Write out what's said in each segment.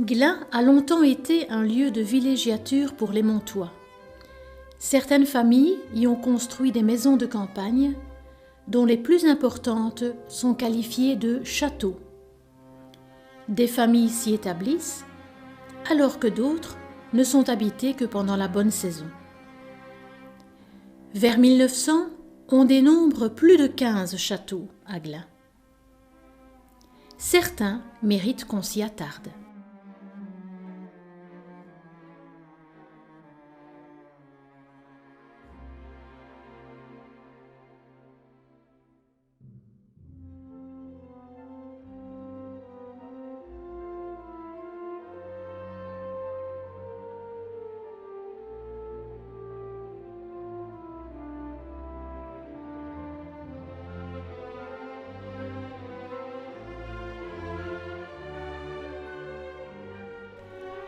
Glun a longtemps été un lieu de villégiature pour les Montois. Certaines familles y ont construit des maisons de campagne, dont les plus importantes sont qualifiées de châteaux. Des familles s'y établissent, alors que d'autres ne sont habitées que pendant la bonne saison. Vers 1900, on dénombre plus de 15 châteaux à Glun. Certains méritent qu'on s'y attarde.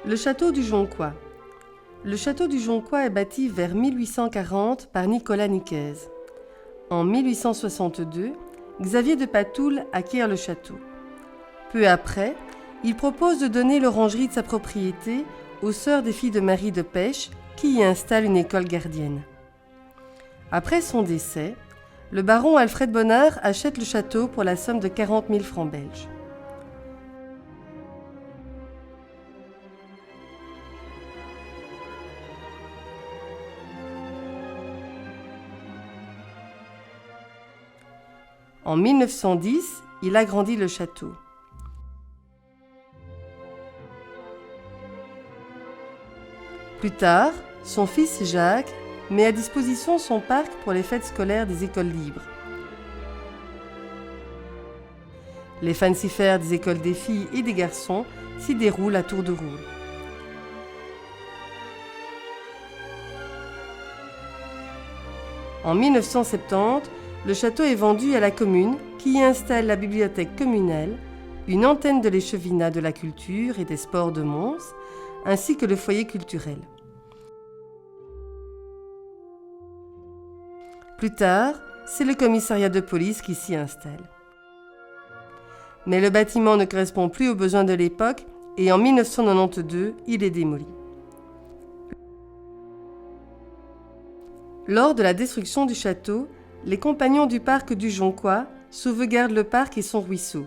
Le château du Jonquois. Le château du Jonquois est bâti vers 1840 par Nicolas Nicaise. En 1862, Xavier de Patoul acquiert le château. Peu après, il propose de donner l'orangerie de sa propriété aux sœurs des filles de Marie de Pêche qui y installent une école gardienne. Après son décès, le baron Alfred Bonnard achète le château pour la somme de 40 000 francs belges. En 1910, il agrandit le château. Plus tard, son fils Jacques met à disposition son parc pour les fêtes scolaires des écoles libres. Les fancy fairs des écoles des filles et des garçons s'y déroulent à tour de rôle. En 1970, le château est vendu à la commune qui y installe la bibliothèque communale, une antenne de l'échevinat de la culture et des sports de Mons, ainsi que le foyer culturel. Plus tard, c'est le commissariat de police qui s'y installe. Mais le bâtiment ne correspond plus aux besoins de l'époque et en 1992, il est démoli. Lors de la destruction du château, les compagnons du parc du Jonquois sauvegardent le parc et son ruisseau.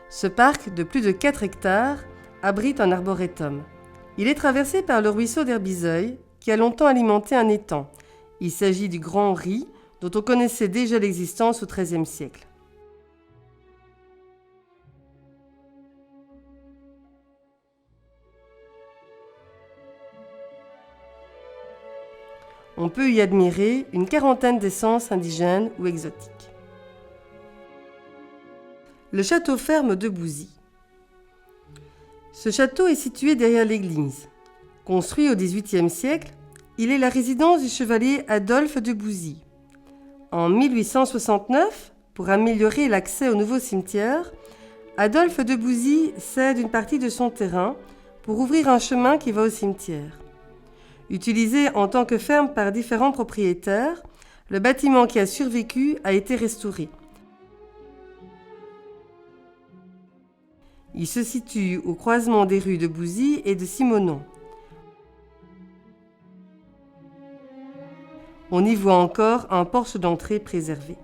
Ce parc de plus de 4 hectares abrite un arboretum. Il est traversé par le ruisseau d'Herbizeuil qui a longtemps alimenté un étang. Il s'agit du Grand Ry dont on connaissait déjà l'existence au XIIIe siècle. On peut y admirer une quarantaine d'essences indigènes ou exotiques. Le château ferme de Bouzy. Ce château est situé derrière l'église. Construit au XVIIIe siècle, il est la résidence du chevalier Adolphe de Bouzy. En 1869, pour améliorer l'accès au nouveau cimetière, Adolphe de Bouzy cède une partie de son terrain pour ouvrir un chemin qui va au cimetière. Utilisé en tant que ferme par différents propriétaires, le bâtiment qui a survécu a été restauré. Il se situe au croisement des rues de Bouzy et de Simonon. On y voit encore un porche d'entrée préservé.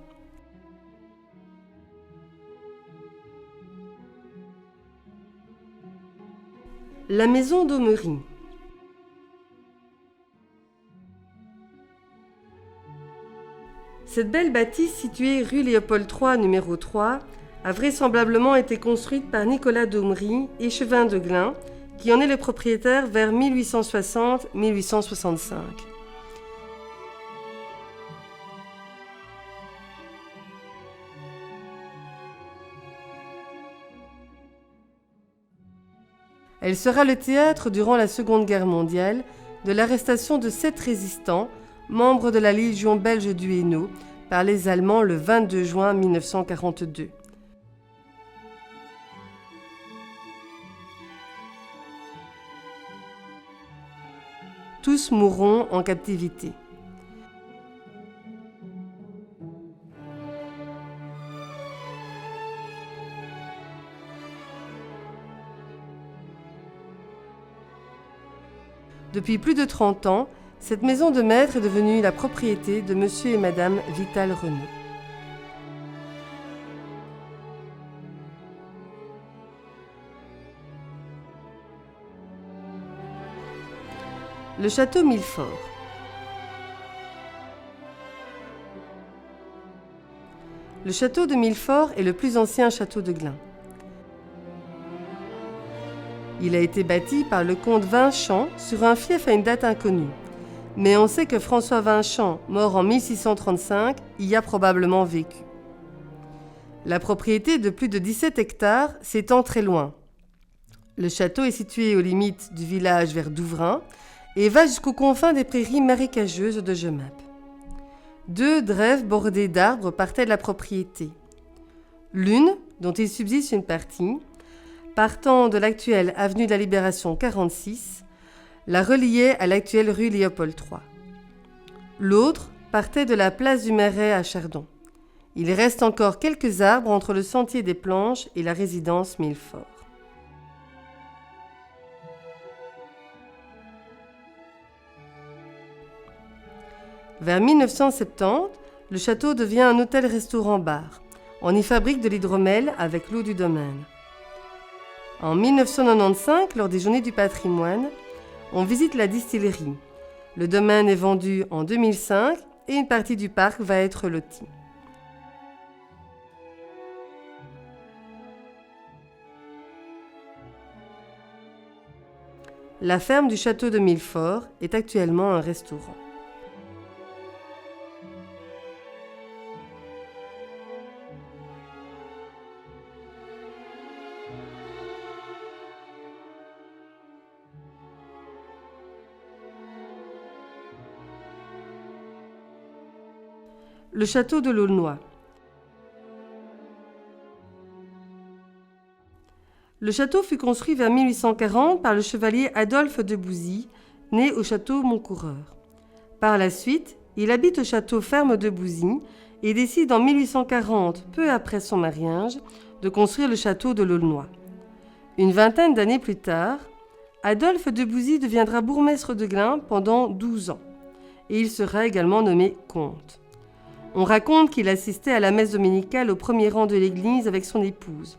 La maison d'Aumery. Cette belle bâtisse située rue Léopold III numéro 3 a vraisemblablement été construite par Nicolas d'Aumery, échevin de Glun, qui en est le propriétaire vers 1860-1865. Elle sera le théâtre durant la Seconde Guerre mondiale de l'arrestation de 7 résistants, membres de la Légion belge du Hainaut, par les Allemands le 22 juin 1942. Tous mourront en captivité. Depuis plus de 30 ans, cette maison de maître est devenue la propriété de monsieur et madame Vital Renaud. Le château Millefort. Le château de Millefort est le plus ancien château de Glun. Il a été bâti par le comte Vinchamp sur un fief à une date inconnue. Mais on sait que François Vinchamp, mort en 1635, y a probablement vécu. La propriété de plus de 17 hectares s'étend très loin. Le château est situé aux limites du village vers Douvrin et va jusqu'aux confins des prairies marécageuses de Jemappes. 2 drèves bordées d'arbres partaient de la propriété. L'une, dont il subsiste une partie, partant de l'actuelle avenue de la Libération 46, la reliait à l'actuelle rue Léopold III. L'autre partait de la place du Marais à Chardon. Il reste encore quelques arbres entre le sentier des Planches et la résidence Millefort. Vers 1970, le château devient un hôtel-restaurant-bar. On y fabrique de l'hydromel avec l'eau du domaine. En 1995, lors des Journées du patrimoine, on visite la distillerie. Le domaine est vendu en 2005 et une partie du parc va être lotie. La ferme du château de Millefort est actuellement un restaurant. Le château de l'Aulnoy. Le château fut construit vers 1840 par le chevalier Adolphe de Bouzy, né au château Montcoureur. Par la suite, il habite au château ferme de Bouzy et décide en 1840, peu après son mariage, de construire le château de l'Aulnoy. Une vingtaine d'années plus tard, Adolphe de Bouzy deviendra bourgmestre de Glun pendant 12 ans et il sera également nommé comte. On raconte qu'il assistait à la messe dominicale au premier rang de l'église avec son épouse.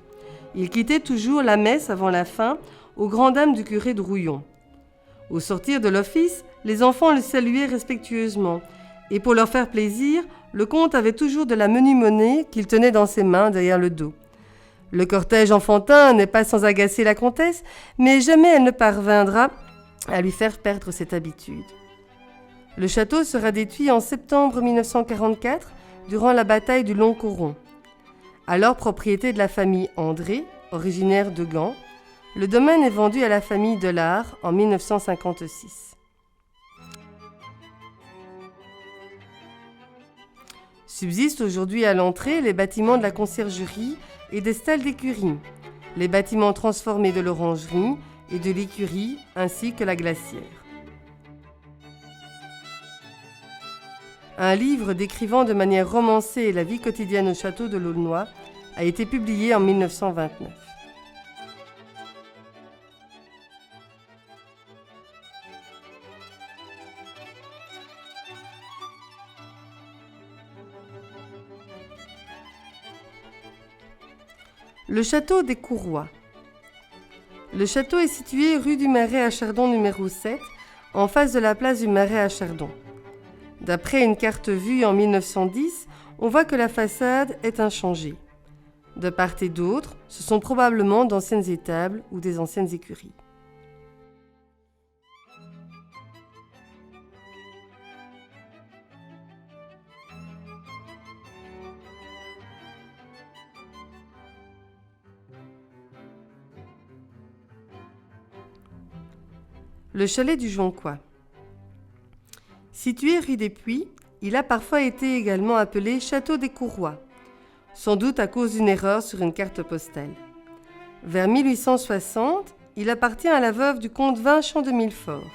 Il quittait toujours la messe avant la fin, aux grandes dames du curé de Rouillon. Au sortir de l'office, les enfants le saluaient respectueusement, et pour leur faire plaisir, le comte avait toujours de la menue monnaie qu'il tenait dans ses mains derrière le dos. Le cortège enfantin n'est pas sans agacer la comtesse, mais jamais elle ne parviendra à lui faire perdre cette habitude. Le château sera détruit en septembre 1944 durant la bataille du Long-Coron. Alors propriété de la famille André, originaire de Gand, le domaine est vendu à la famille Delard en 1956. Subsistent aujourd'hui à l'entrée les bâtiments de la conciergerie et des stalles d'écurie, les bâtiments transformés de l'orangerie et de l'écurie ainsi que la glacière. Un livre décrivant de manière romancée la vie quotidienne au château de l'Aulnoy a été publié en 1929. Le château des Courroies. Le château est situé rue du Marais à Chardon numéro 7, en face de la place du Marais à Chardon. D'après une carte vue en 1910, on voit que la façade est inchangée. De part et d'autre, ce sont probablement d'anciennes étables ou des anciennes écuries. Le chalet du Jonquois. Situé rue des Puits, il a parfois été également appelé Château des Courroies, sans doute à cause d'une erreur sur une carte postale. Vers 1860, il appartient à la veuve du comte Vinchamp de Millefort.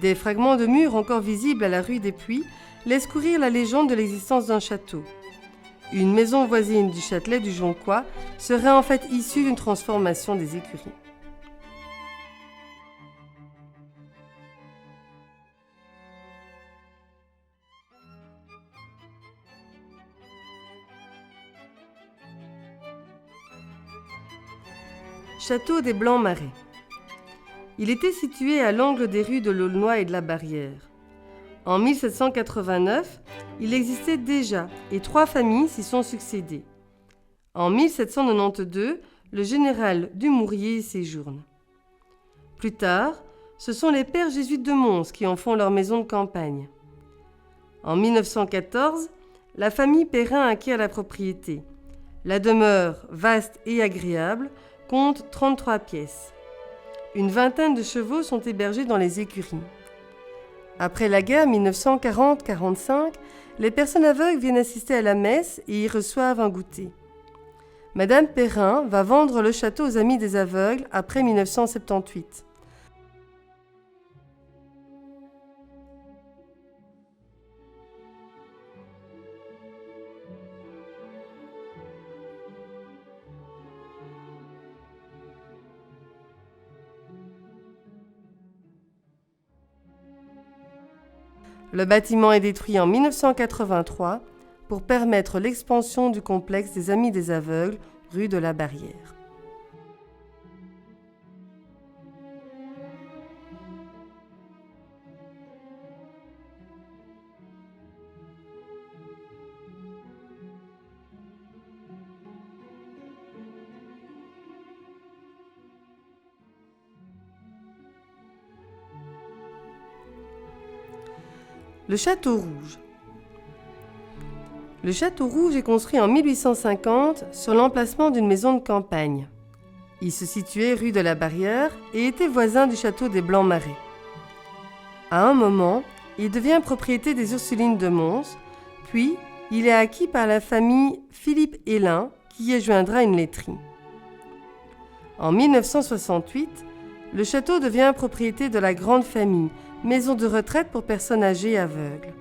Des fragments de murs encore visibles à la rue des Puits laissent courir la légende de l'existence d'un château. Une maison voisine du châtelet du Jonquois serait en fait issue d'une transformation des écuries. château des Blancs-Marais. Il était situé à l'angle des rues de l'Aulnoy et de la Barrière. En 1789, il existait déjà et 3 familles s'y sont succédées. En 1792, le général Dumouriez y séjourne. Plus tard, ce sont les pères jésuites de Mons qui en font leur maison de campagne. En 1914, la famille Perrin acquiert la propriété. La demeure, vaste et agréable, compte 33 pièces. Une vingtaine de chevaux sont hébergés dans les écuries. Après la guerre 1940-45, les personnes aveugles viennent assister à la messe et y reçoivent un goûter. Madame Perrin va vendre le château aux Amis des aveugles après 1978. Le bâtiment est détruit en 1983 pour permettre l'expansion du complexe des Amis des aveugles, rue de la Barrière. Le Château Rouge. Le Château Rouge est construit en 1850 sur l'emplacement d'une maison de campagne. Il se situait rue de la Barrière et était voisin du château des Blancs-Marais. À un moment, il devient propriété des Ursulines de Mons, puis il est acquis par la famille Philippe Hélin qui y adjoindra une laiterie. En 1968, le château devient propriété de la Grande Famille, maison de retraite pour personnes âgées et aveugles.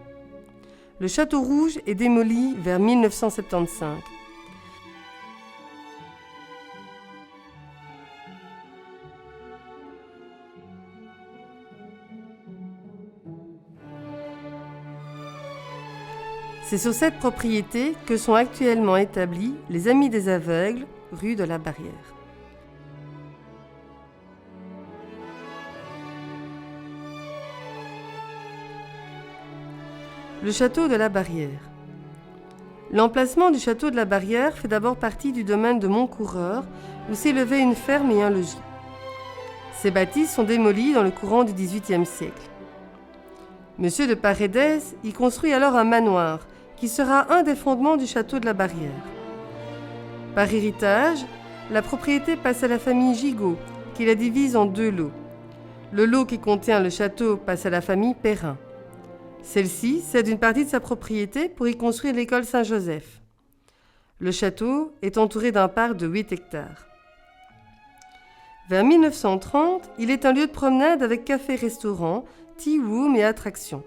Le Château Rouge est démoli vers 1975. C'est sur cette propriété que sont actuellement établis les Amis des aveugles, rue de la Barrière. Le château de la Barrière. L'emplacement du château de la Barrière fait d'abord partie du domaine de Montcoureur, où s'élevait une ferme et un logis. Ces bâtisses sont démolies dans le courant du XVIIIe siècle. Monsieur de Paredes y construit alors un manoir, qui sera un des fondements du château de la Barrière. Par héritage, la propriété passe à la famille Gigot, qui la divise en 2 lots. Le lot qui contient le château passe à la famille Perrin. Celle-ci cède une partie de sa propriété pour y construire l'école Saint-Joseph. Le château est entouré d'un parc de 8 hectares. Vers 1930, il est un lieu de promenade avec café-restaurant, tea room et attractions.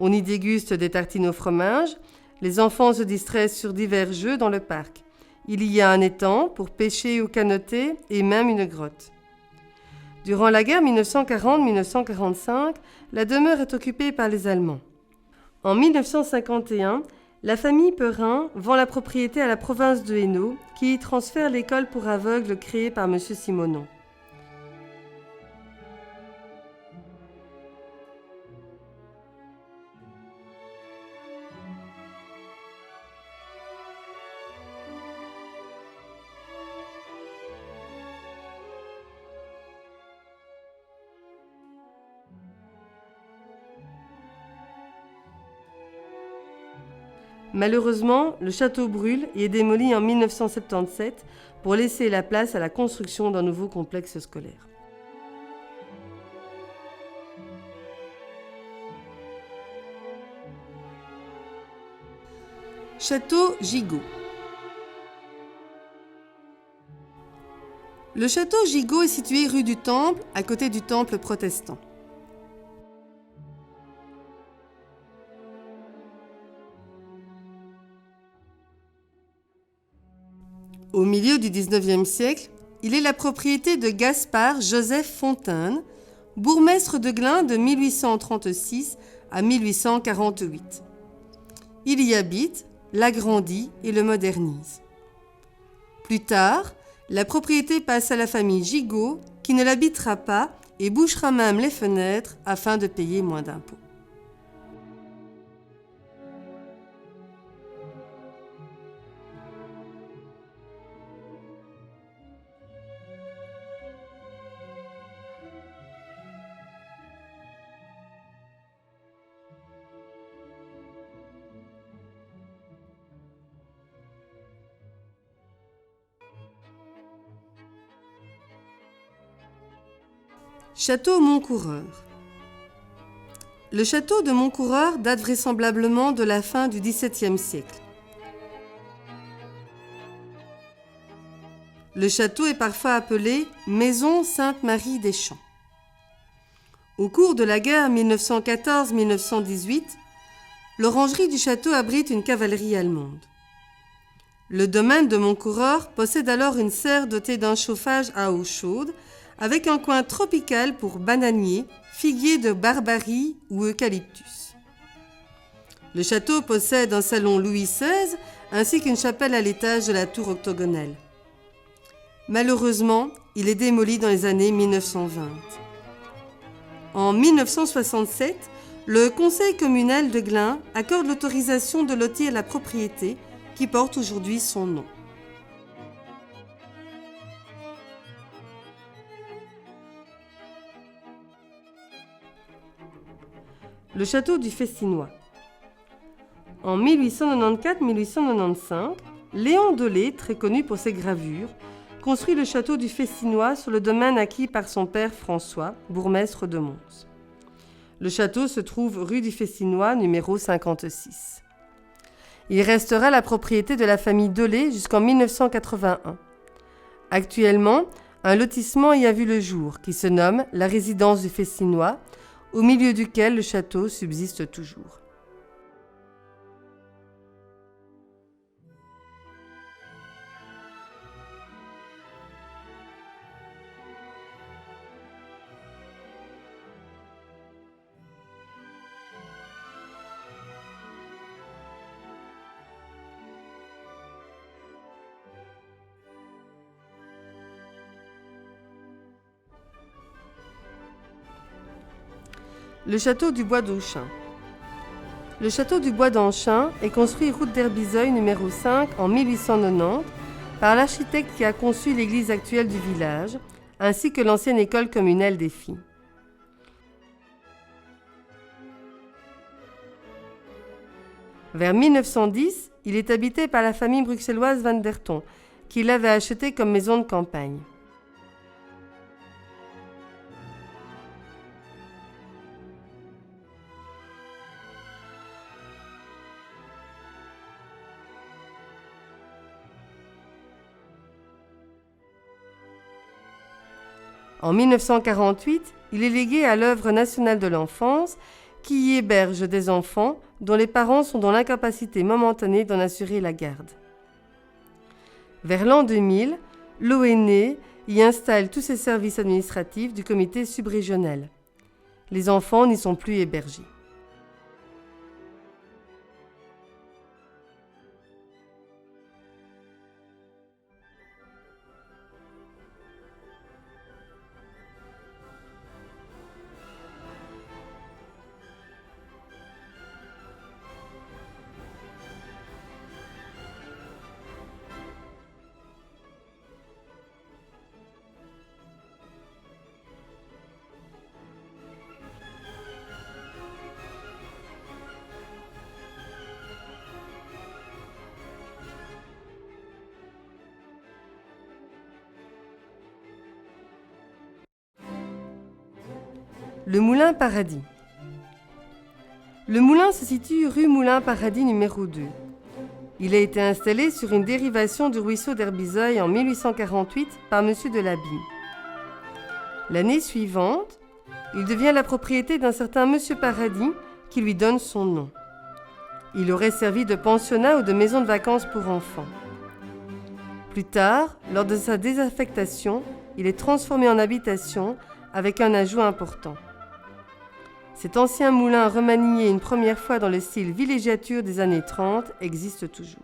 On y déguste des tartines au fromage, les enfants se distraient sur divers jeux dans le parc. Il y a un étang pour pêcher ou canoter et même une grotte. Durant la guerre 1940-1945, la demeure est occupée par les Allemands. En 1951, la famille Perrin vend la propriété à la province de Hainaut, qui y transfère l'école pour aveugles créée par M. Simonon. Malheureusement, le château brûle et est démoli en 1977 pour laisser la place à la construction d'un nouveau complexe scolaire. Château Gigot. Le château Gigot est situé rue du Temple, à côté du temple protestant. Au milieu du XIXe siècle, il est la propriété de Gaspard Joseph Fontaine, bourgmestre de Glun de 1836 à 1848. Il y habite, l'agrandit et le modernise. Plus tard, La propriété passe à la famille Gigot, qui ne l'habitera pas et bouchera même les fenêtres afin de payer moins d'impôts. Château Montcoureur. Le château de Montcoureur date vraisemblablement de la fin du XVIIe siècle. Le château est parfois appelé Maison Sainte-Marie des Champs. Au cours de la guerre 1914-1918, l'orangerie du château abrite une cavalerie allemande. Le domaine de Montcoureur possède alors une serre dotée d'un chauffage à eau chaude avec un coin tropical pour bananiers, figuiers de Barbarie ou eucalyptus. Le château possède un salon Louis XVI ainsi qu'une chapelle à l'étage de la tour octogonale. Malheureusement, il est démoli dans les années 1920. En 1967, le conseil communal de Glun accorde l'autorisation de lotir la propriété qui porte aujourd'hui son nom. Le château du Festinois. En 1894-1895, Léon Dolé, très connu pour ses gravures, construit le château du Festinois sur le domaine acquis par son père François, bourgmestre de Mons. Le château se trouve rue du Festinois, numéro 56. Il restera la propriété de la famille Dolé jusqu'en 1981. Actuellement, un lotissement y a vu le jour, qui se nomme la résidence du Festinois, au milieu duquel le château subsiste toujours. Le château du Bois d'Auchin. Le château du Bois d'Auchin est construit route d'Herbizeuil numéro 5 en 1890 par l'architecte qui a conçu l'église actuelle du village, ainsi que l'ancienne école communale des filles. Vers 1910, il est habité par la famille bruxelloise Van der Ton, qui l'avait acheté comme maison de campagne. En 1948, il est légué à l'œuvre nationale de l'enfance qui y héberge des enfants dont les parents sont dans l'incapacité momentanée d'en assurer la garde. Vers l'an 2000, l'ONE y installe tous ses services administratifs du comité subrégional. Les enfants n'y sont plus hébergés. Le Moulin Paradis. Le moulin se situe rue Moulin Paradis numéro 2. Il a été installé sur une dérivation du ruisseau d'Herbizeuil en 1848 par M. de Labille. L'année suivante, il devient la propriété d'un certain M. Paradis qui lui donne son nom. Il aurait servi de pensionnat ou de maison de vacances pour enfants. Plus tard, lors de sa désaffectation, il est transformé en habitation avec un ajout important. Cet ancien moulin remanié une première fois dans le style villégiature des années 30 existe toujours.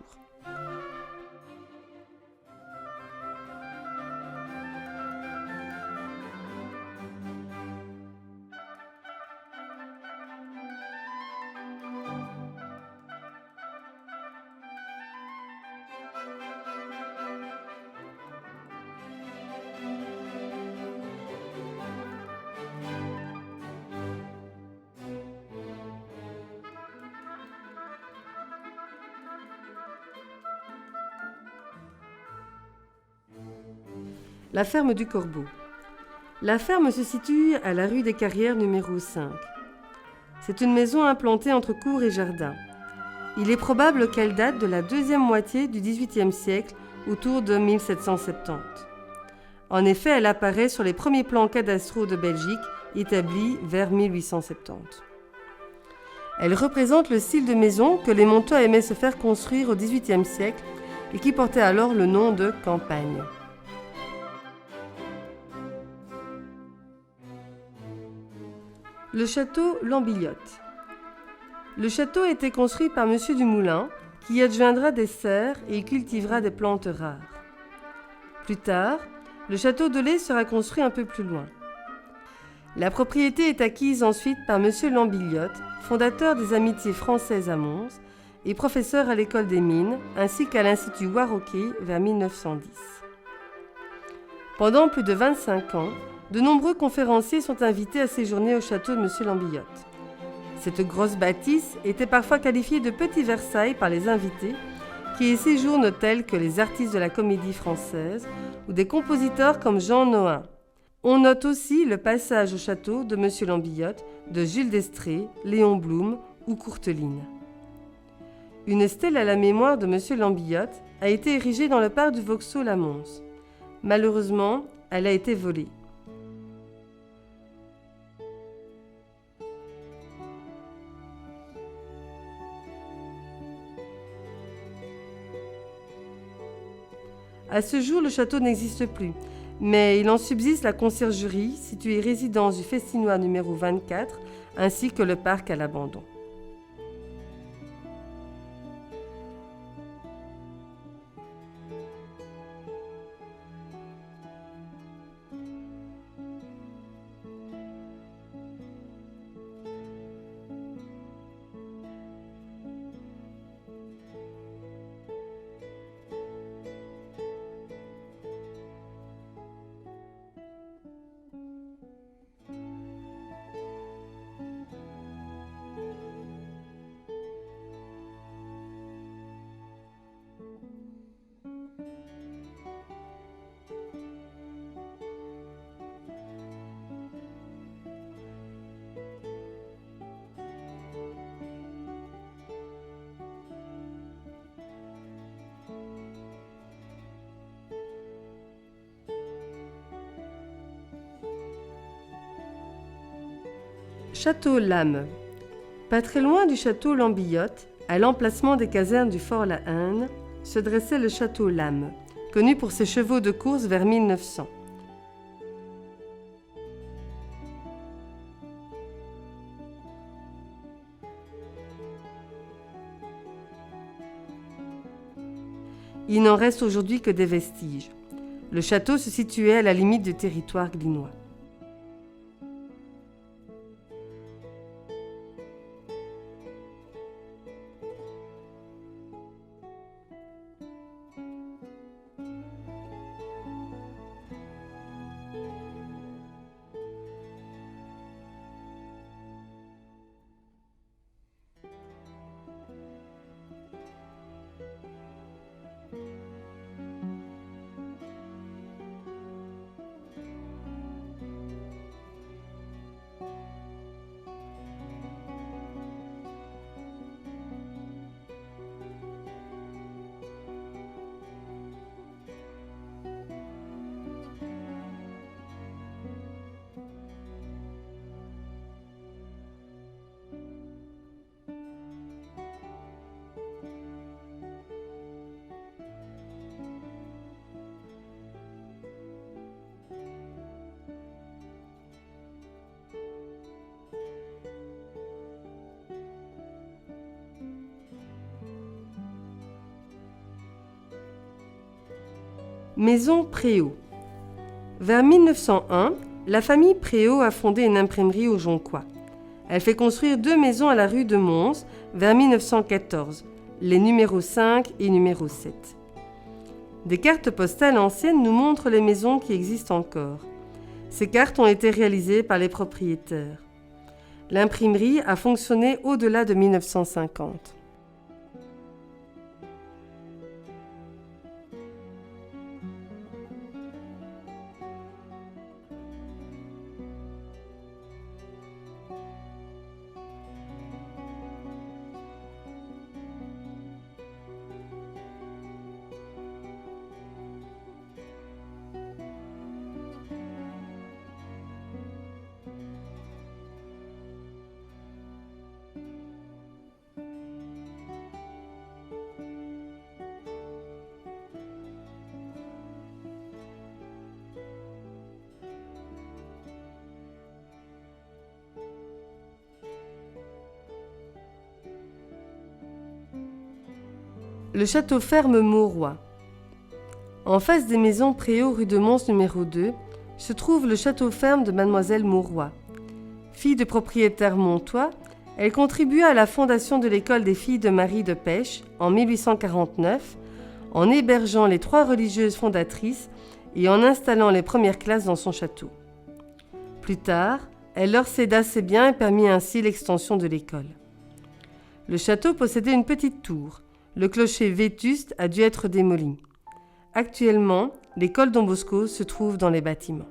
la ferme du Corbeau. La ferme se situe à la rue des Carrières numéro 5. C'est une maison implantée entre cour et jardin. Il est probable qu'elle date de la deuxième moitié du XVIIIe siècle, autour de 1770. En effet, elle apparaît sur les premiers plans cadastraux de Belgique, établis vers 1870. Elle représente le style de maison que les Montois aimaient se faire construire au XVIIIe siècle et qui portait alors le nom de campagne. Le château Lambillotte. Le château a été construit par M. Dumoulin, qui y adjoindra des serres et y cultivera des plantes rares. Plus tard, le château de Lay sera construit un peu plus loin. La propriété est acquise ensuite par M. Lambillotte, fondateur des Amitiés françaises à Mons et professeur à l'école des mines, ainsi qu'à l'Institut Warroquet vers 1910. Pendant plus de 25 ans, de nombreux conférenciers sont invités à séjourner au château de M. Lambillotte. Cette grosse bâtisse était parfois qualifiée de Petit Versailles par les invités, qui y séjournent tels que les artistes de la Comédie Française ou des compositeurs comme Jean Nohain. On note aussi le passage au château de M. Lambillotte de Jules d'Estrées, Léon Blum ou Courteline. Une stèle à la mémoire de M. Lambillotte a été érigée dans le parc du Vauxhall à Mons. Malheureusement, elle a été volée. À ce jour, le château n'existe plus, mais il en subsiste la conciergerie, située résidence du Festinois numéro 24, ainsi que le parc à l'abandon. Château Lame. Pas très loin du château Lambillotte, à l'emplacement des casernes du fort La Haine, se dressait le château Lame, connu pour ses chevaux de course vers 1900. Il n'en reste aujourd'hui que des vestiges. Le château se situait à la limite du territoire glinois. Maison Préau. Vers 1901, la famille Préau a fondé une imprimerie au Jonquois. Elle fait construire 2 maisons à la rue de Mons vers 1914, les numéros 5 et numéro 7. Des cartes postales anciennes nous montrent les maisons qui existent encore. Ces cartes ont été réalisées par les propriétaires. L'imprimerie a fonctionné au-delà de 1950. Le château ferme Mauroy. En face des maisons Préau rue de Mons numéro 2, se trouve le château ferme de mademoiselle Mauroy. Fille de propriétaire montois, elle contribua à la fondation de l'école des filles de Marie de Pêche en 1849, en hébergeant les 3 religieuses fondatrices et en installant les premières classes dans son château. Plus tard, elle leur céda ses biens et permit ainsi l'extension de l'école. Le château possédait une petite tour. Le clocher vétuste a dû être démoli. Actuellement, l'école Don Bosco se trouve dans les bâtiments.